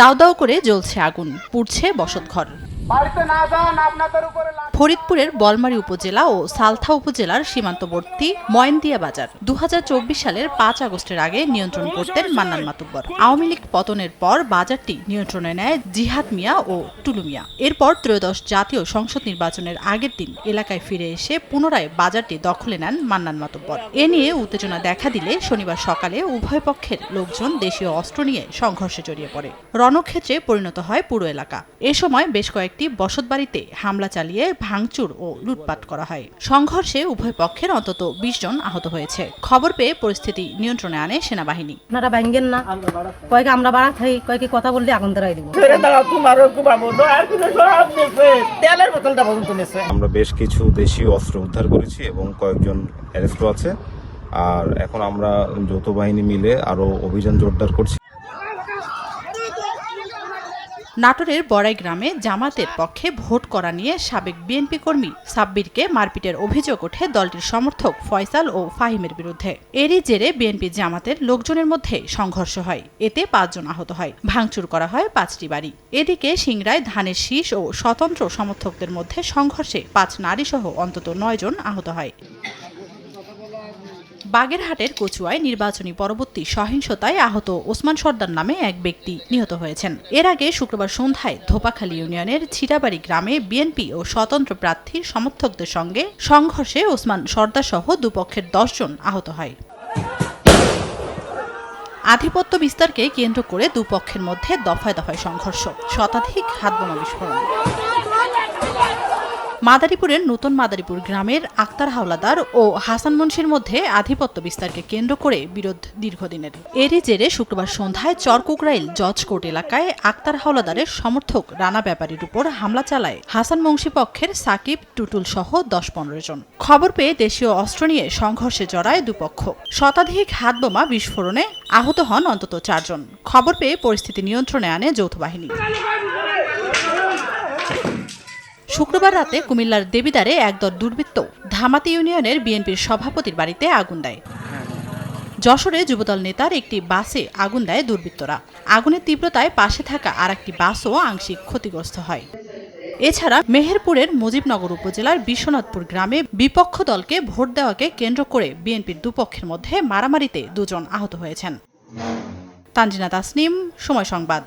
দাউ দাউ করে জ্বলছে আগুন, পুড়ছে বসতঘর। ফরিদপুরের বলমারী উপজেলা ও সালথা উপজেলার সীমান্তবর্তী ময়েনদিয়া বাজার ২০২৪ সালের ৫ আগস্টের আগে নিয়ন্ত্রণ করতেন মান্নান মাতুব্বর। আওয়ামী লীগ পতনের পর বাজারটি নিয়ন্ত্রণে নেয় জিহাদ মিয়া ও টুলু মিয়া। এরপর ত্রয়োদশ জাতীয় সংসদ নির্বাচনের আগের দিন এলাকায় ফিরে এসে পুনরায় বাজারটি দখলে নেন মান্নান মাতুব্বর। এ নিয়ে উত্তেজনা দেখা দিলে শনিবার সকালে উভয় পক্ষের লোকজন দেশীয় অস্ত্র নিয়ে সংঘর্ষে জড়িয়ে পড়ে। রণক্ষেত্রে পরিণত হয় পুরো এলাকা। এ সময় বেশ কয়েকটি বসতবাড়িতে হামলা চালিয়ে ভাঙচুর ও লুটপাট করা হয়। সংঘর্ষে উভয় পক্ষের অন্তত ২০ জন আহত হয়েছে। খবর পেয়ে পরিস্থিতি নিয়ন্ত্রণে আনে সেনাবাহিনী। আপনারা ভাঙ্গেন না, কয়েকে আমরা বাড়া খাই, কয়েকে কথা বললে আগুন ধরাই দিব। আমরা বেশ কিছু দেশীয় অস্ত্র উদ্ধার করেছি এবং কয়েকজন অ্যারেস্টও আছে। আর এখন আমরা যৌথ বাহিনী মিলে আরো অভিযান জোরদার করছি। নাটোরের বড়াই গ্রামে জামাতের পক্ষে ভোট করা নিয়ে সাবেক বিএনপি কর্মী সাব্বিরকে মারপিটের অভিযোগ ওঠে দলটির সমর্থক ফয়সাল ও ফাহিমের বিরুদ্ধে। এরই জেরে বিএনপি জামাতের লোকজনের মধ্যে সংঘর্ষ হয়। এতে ৫ জন আহত হয়। ভাঙচুর করা হয় ৫টি বাড়ি। এদিকে সিংড়ায় ধানের শীষ ও স্বতন্ত্র সমর্থকদের মধ্যে সংঘর্ষে ৫ নারীসহ অন্তত ৯ জন আহত হয়। বাগেরহাটের কচুয়ায় নির্বাচনী পরবর্তী সহিংসতায় আহত ওসমান সর্দার নামে এক ব্যক্তি নিহত হয়েছেন। এর আগে শুক্রবার সন্ধ্যায় ধোপাখালী ইউনিয়নের ছিটাবাড়ি গ্রামে বিএনপি ও স্বতন্ত্র প্রার্থীর সমর্থকদের সঙ্গে সংঘর্ষে ওসমান সর্দার সহ দুপক্ষের ১০ জন আহত হয়। আধিপত্য বিস্তারকে কেন্দ্র করে দুপক্ষের মধ্যে দফায় দফায় সংঘর্ষ, শতাধিক হাতবোমা বিস্ফোরণ। মাদারীপুরের নতুন মাদারীপুর গ্রামের আক্তার হাওলাদার ও হাসান মুন্সির মধ্যে আধিপত্য বিস্তারকে কেন্দ্র করে বিরোধ দীর্ঘদিনের। এরই জেরে শুক্রবার সন্ধ্যায় চরকুকরাইল জজ কোর্ট এলাকায় আক্তার হাওলাদারের সমর্থক রানা ব্যাপারীর উপর হামলা চালায় হাসান মুন্সি পক্ষের সাকিব টুটুল সহ ১০-১৫ জন। খবর পেয়ে দেশীয় অস্ত্র নিয়ে সংঘর্ষে জড়ায় দুপক্ষ। শতাধিক হাতবোমা বিস্ফোরণে আহত হন অন্তত ৪ জন। খবর পেয়ে পরিস্থিতি নিয়ন্ত্রণে আনে যৌথ বাহিনী। শুক্রবার রাতে কুমিল্লার দেবিদ্বারে একদল দুর্বৃত্ত ধামাতি ইউনিয়নের বিএনপির সভাপতির বাড়িতে আগুন দেয়। যশোরে যুবদল নেতার একটি বাসে আগুন দেয় দুর্বৃত্তরা। আগুনের তীব্রতায় পাশে থাকা আরেকটি বাসও আংশিক ক্ষতিগ্রস্ত হয়। এছাড়া মেহেরপুরের মুজিবনগর উপজেলার বিশ্বনাথপুর গ্রামে বিপক্ষ দলকে ভোট দেওয়াকে কেন্দ্র করে বিএনপির দুপক্ষের মধ্যে মারামারিতে ২ জন আহত হয়েছেন। তানজিনা তাসনিম, সময় সংবাদ।